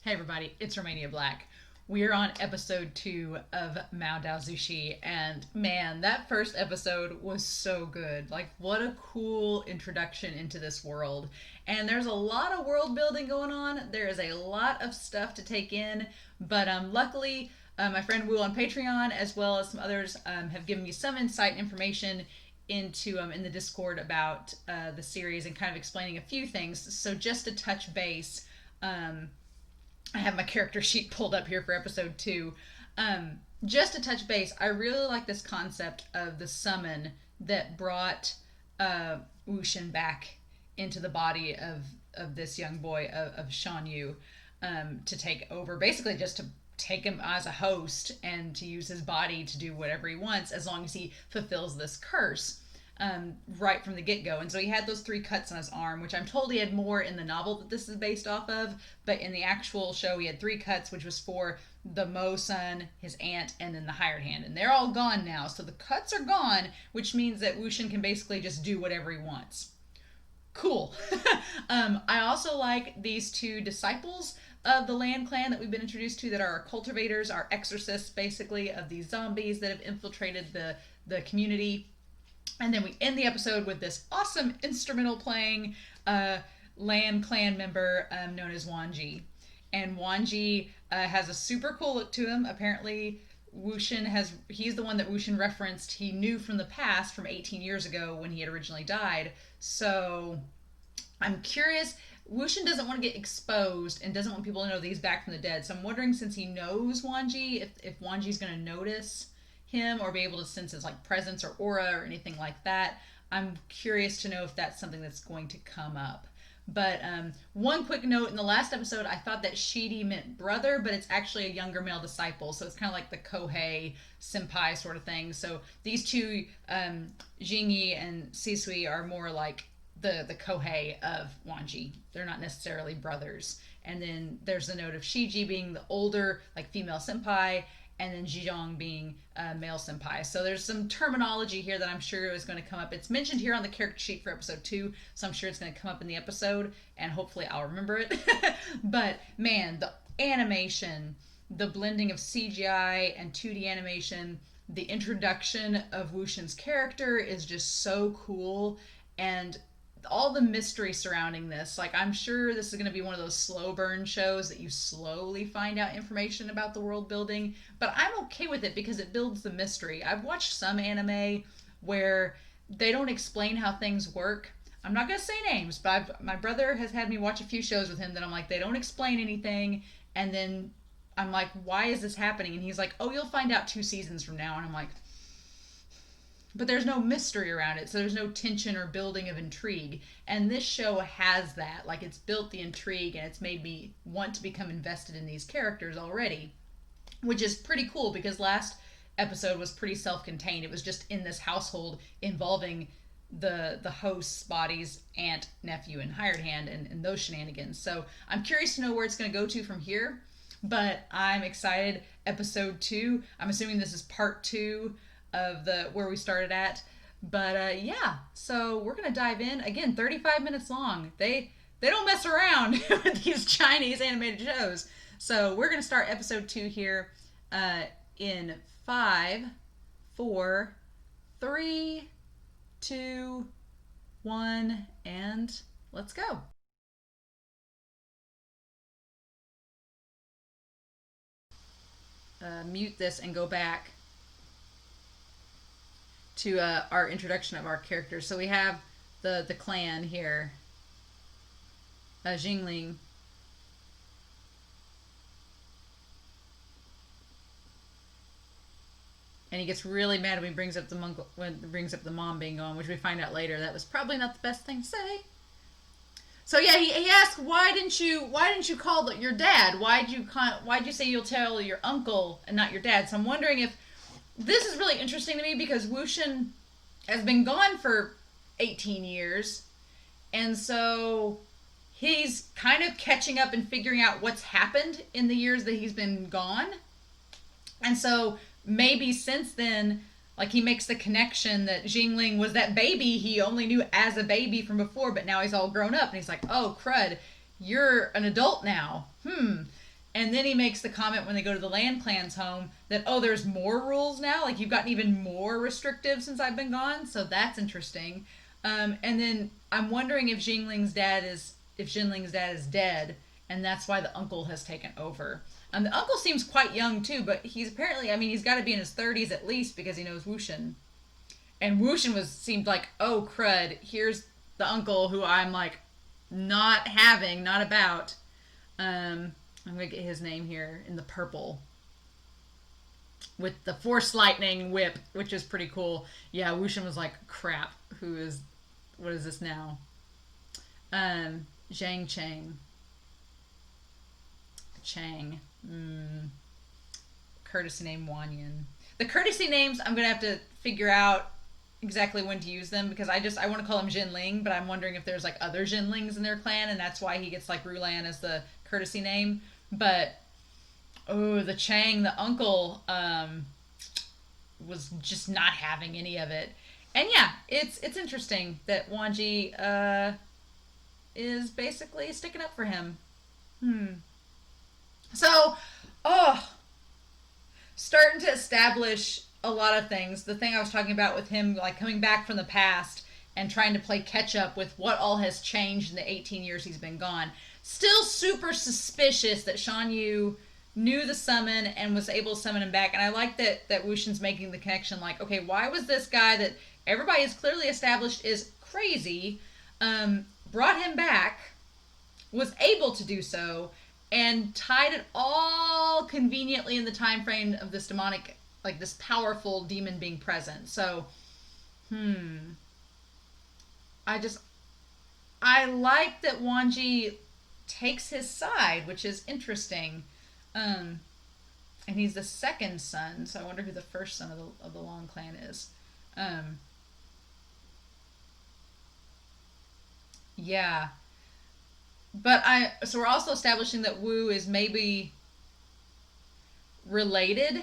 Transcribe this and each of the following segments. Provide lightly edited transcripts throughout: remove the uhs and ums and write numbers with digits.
Hey everybody, it's Romania Black. We're on episode 2 of Mao Dao Zushi, and man, that first episode was so good. Like, what a cool introduction into this world. And there's a lot of world building going on. There is a lot of stuff to take in, but luckily, my friend Wu on Patreon, as well as some others, have given me some insight and information into in the Discord about the series and kind of explaining a few things. So just to touch base. I have my character sheet pulled up here for episode 2. Just to touch base, I really like this concept of the summon that brought WuXian back into the body of this young boy, of Shan Yu, to take over. Basically, just to take him as a host and to use his body to do whatever he wants as long as he fulfills this curse. Right from the get-go. And so he had those 3 cuts on his arm, which I'm told he had more in the novel that this is based off of, but in the actual show he had 3 cuts, which was for the Mo son, his aunt, and then the hired hand. And they're all gone now, so the cuts are gone, which means that WuXian can basically just do whatever he wants. Cool. I also like these 2 disciples of the Land Clan that we've been introduced to that are our cultivators, our exorcists, basically, of these zombies that have infiltrated the community. And then we end the episode with this awesome instrumental playing Land Clan member known as Wangji. And Wangji has a super cool look to him. Apparently, he's the one that WuXian referenced. He knew from the past, from 18 years ago when he had originally died. So I'm curious. WuXian doesn't want to get exposed and doesn't want people to know that he's back from the dead. So I'm wondering, since he knows Wangji, if Wanji's going to notice him or be able to sense his like presence or aura or anything like that. I'm curious to know if that's something that's going to come up. But one quick note, in the last episode I thought that Shidi meant brother, but it's actually a younger male disciple, so it's kind of like the Kohei senpai sort of thing. So these 2, Jingyi and Sisui, are more like the Kohei of Wangji. They're not necessarily brothers. And then there's the note of Shiji being the older, like female senpai, and then Zhejiang being male senpai. So there's some terminology here that I'm sure is going to come up. It's mentioned here on the character sheet for episode 2, so I'm sure it's going to come up in the episode, and hopefully I'll remember it. But man, the animation, the blending of CGI and 2D animation, the introduction of WuXian's character is just so cool, and all the mystery surrounding this. Like, I'm sure this is going to be one of those slow burn shows that you slowly find out information about the world building, but I'm okay with it because it builds the mystery. I've watched some anime where they don't explain how things work. I'm not going to say names, but my brother has had me watch a few shows with him that I'm like, they don't explain anything, and then I'm like, why is this happening? And he's like, oh, you'll find out 2 seasons from now. And I'm like, but there's no mystery around it, so there's no tension or building of intrigue. And this show has that. Like, it's built the intrigue, and it's made me want to become invested in these characters already, which is pretty cool because last episode was pretty self-contained. It was just in this household involving the host's body's aunt, nephew, and hired hand, and those shenanigans. So I'm curious to know where it's going to go to from here, but I'm excited. Episode 2, I'm assuming this is part 2 of the where we started at. But yeah, so we're gonna dive in. Again, 35 minutes long. They don't mess around with these Chinese animated shows. So we're gonna start episode 2 here in 5, 4, 3, 2, 1, and let's go. Mute this and go back to our introduction of our characters. So we have the clan here. Jin Ling. And he gets really mad when he brings up the mom being gone, which we find out later that was probably not the best thing to say. So yeah, he asked, why didn't you call your dad? Why'd you say you'll tell your uncle and not your dad? So I'm wondering if this is really interesting to me because WuXian has been gone for 18 years, and so he's kind of catching up and figuring out what's happened in the years that he's been gone. And so maybe since then, like, he makes the connection that Jin Ling was that baby he only knew as a baby from before, but now he's all grown up, and he's like, oh, crud, you're an adult now. And then he makes the comment when they go to the Land Clan's home that, oh, there's more rules now. Like, you've gotten even more restrictive since I've been gone. So that's interesting. And then I'm wondering if Jinling's dad is dead, and that's why the uncle has taken over. The uncle seems quite young too, but he's apparently, I mean, he's got to be in his 30s at least because he knows WuXian. And WuXian seemed like, oh crud, here's the uncle who I'm like not about. I'm gonna get his name here in the purple with the Force Lightning whip, which is pretty cool. Yeah, WuXian was like, crap. What is this now? Cheng. Courtesy name Wanyan. The courtesy names I'm gonna have to figure out exactly when to use them because I want to call him Jin Ling, but I'm wondering if there's like other Jin Lings in their clan and that's why he gets like Rulan as the courtesy name. But the Cheng, the uncle, was just not having any of it. And yeah, it's interesting that Wangji is basically sticking up for him. So, starting to establish a lot of things. The thing I was talking about with him, like coming back from the past and trying to play catch up with what all has changed in the 18 years he's been gone. Still super suspicious that Shan Yu knew the summon and was able to summon him back. And I like that WuXian's making the connection, like, okay, why was this guy that everybody has clearly established is crazy, brought him back, was able to do so, and tied it all conveniently in the time frame of this demonic, like this powerful demon being present. So, I like that Wangji takes his side, which is interesting. And he's the second son, so I wonder who the first son of the Long Clan is. Yeah. But so we're also establishing that Wu is maybe related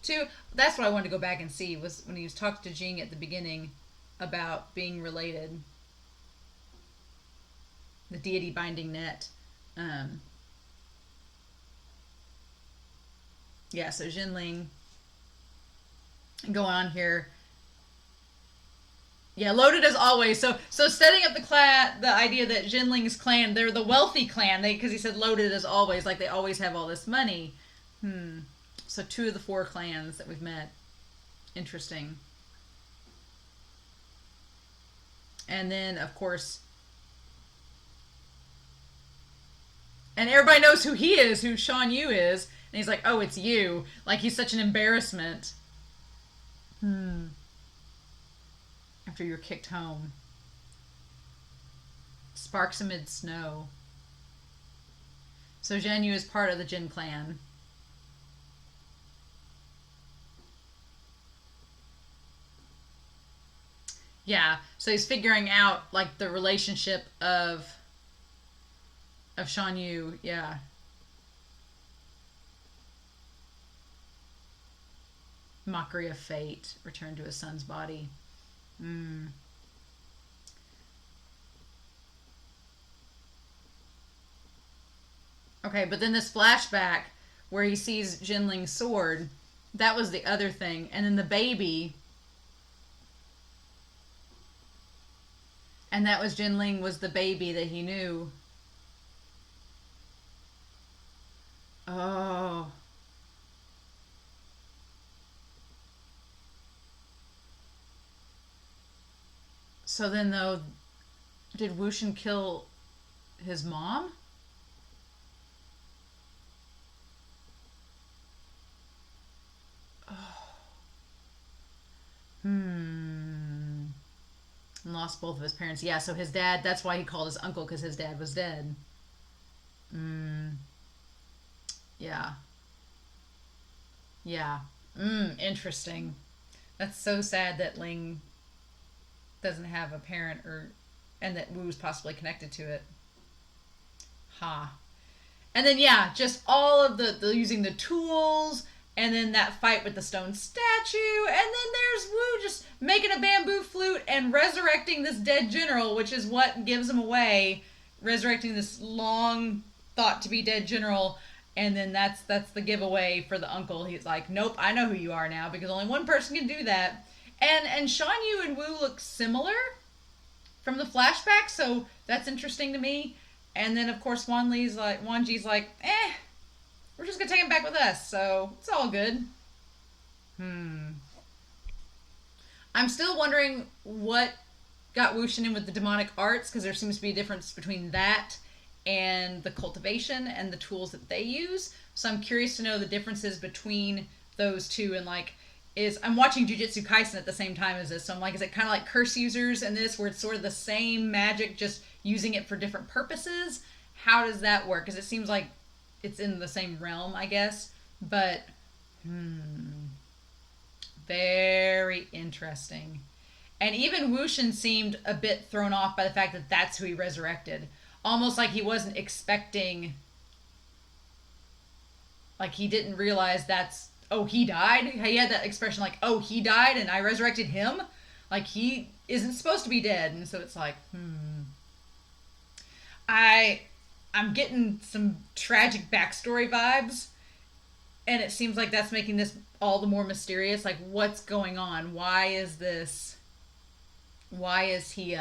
to, that's what I wanted to go back and see, was when he was talking to Jing at the beginning about being related. The deity binding net. Yeah, so Jin Ling going on here. Yeah, loaded as always. So setting up the idea that Jin Ling's clan, they're the wealthy clan, because he said loaded as always, like they always have all this money. So 2 of the 4 clans that we've met. Interesting. And then, of course, and everybody knows who he is, who Shan Yu is. And he's like, oh, it's you. Like, he's such an embarrassment. After you're kicked home. Sparks amid snow. So Zhen Yu is part of the Jin clan. Yeah, so he's figuring out, like, the relationship of Shan Yu, yeah. Mockery of fate, return to his son's body. Okay, but then this flashback where he sees Jin Ling's sword, that was the other thing. And then the baby, and that was Jin Ling was the baby that he knew. Oh. So then, though, did WuXian kill his mom? Oh. And lost both of his parents. Yeah, so his dad, that's why he called his uncle, because his dad was dead. Yeah. Yeah. Interesting. That's so sad that Ling doesn't have a parent, and that Wu's possibly connected to it. And then, yeah, just all of the using the tools, and then that fight with the stone statue, and then there's Wu just making a bamboo flute and resurrecting this dead general, which is what gives him away, resurrecting this long thought to be dead general. And then that's the giveaway for the uncle. He's like, nope, I know who you are now because only one person can do that. And Shan Yu and Wu look similar from the flashback, so that's interesting to me. And then of course Wangji's like, we're just gonna take him back with us, so it's all good. I'm still wondering what got Wuxin in with the demonic arts, because there seems to be a difference between that and the cultivation and the tools that they use. So I'm curious to know the differences between those two, and like, is I'm watching Jujutsu Kaisen at the same time as this, so I'm like, is it kind of like curse users in this, where it's sort of the same magic, just using it for different purposes? How does that work? Because it seems like it's in the same realm, I guess, but very interesting. And even Wuxin seemed a bit thrown off by the fact that that's who he resurrected. Almost like he wasn't expecting, like he didn't realize that's, oh, he died? He had that expression like, oh, he died and I resurrected him? Like he isn't supposed to be dead. And so it's like, I'm getting some tragic backstory vibes, and it seems like that's making this all the more mysterious. Like, what's going on? Why is this? Why is he?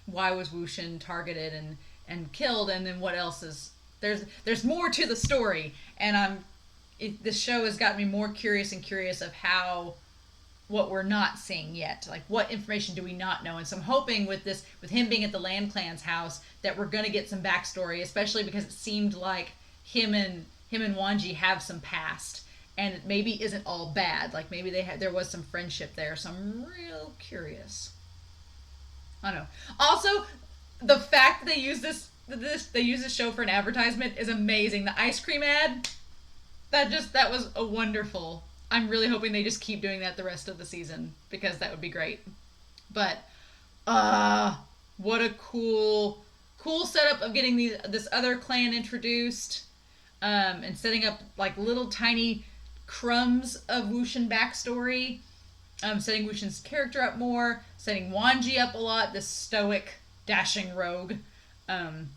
Why was Wuxin targeted and killed? And then what else is there's more to the story, and this show has got me more curious and curious of how, what we're not seeing yet. Like, what information do we not know? And so I'm hoping with him being at the Land Clan's house, that we're going to get some backstory, especially because it seemed like him and Wangji have some past, and it maybe isn't all bad. Like, maybe there was some friendship there. So I'm real curious. I don't know. Also, the fact that they use this show for an advertisement is amazing. The ice cream ad, that was a wonderful. I'm really hoping they just keep doing that the rest of the season, because that would be great. But what a cool setup of getting this other clan introduced, and setting up like little tiny crumbs of Wuxin backstory, setting Wuxin's character up more, setting Wangji up a lot, this stoic, dashing rogue, and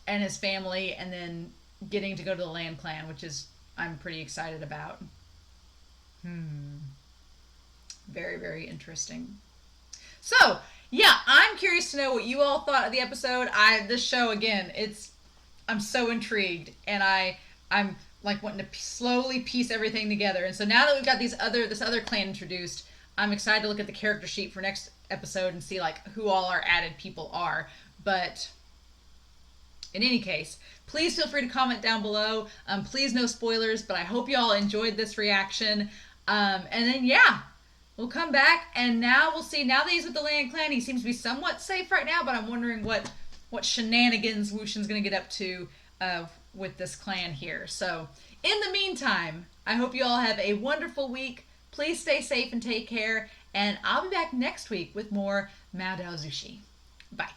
his family, and then getting to go to the Land Clan, which is I'm pretty excited about. Very, very interesting. So, yeah, I'm curious to know what you all thought of the episode. This show, again, I'm so intrigued, and I'm like wanting to slowly piece everything together. And so now that we've got this other clan introduced, I'm excited to look at the character sheet for next episode and see like who all our added people are. But in any case, please feel free to comment down below. Please no spoilers, but I hope you all enjoyed this reaction. And then, yeah, we'll come back, and now we'll see. Now that he's with the Land Clan, he seems to be somewhat safe right now, but I'm wondering what shenanigans Wuxin's going to get up to with this clan here. So, in the meantime, I hope you all have a wonderful week. Please stay safe and take care, and I'll be back next week with more Mao Dao Zushi. Bye.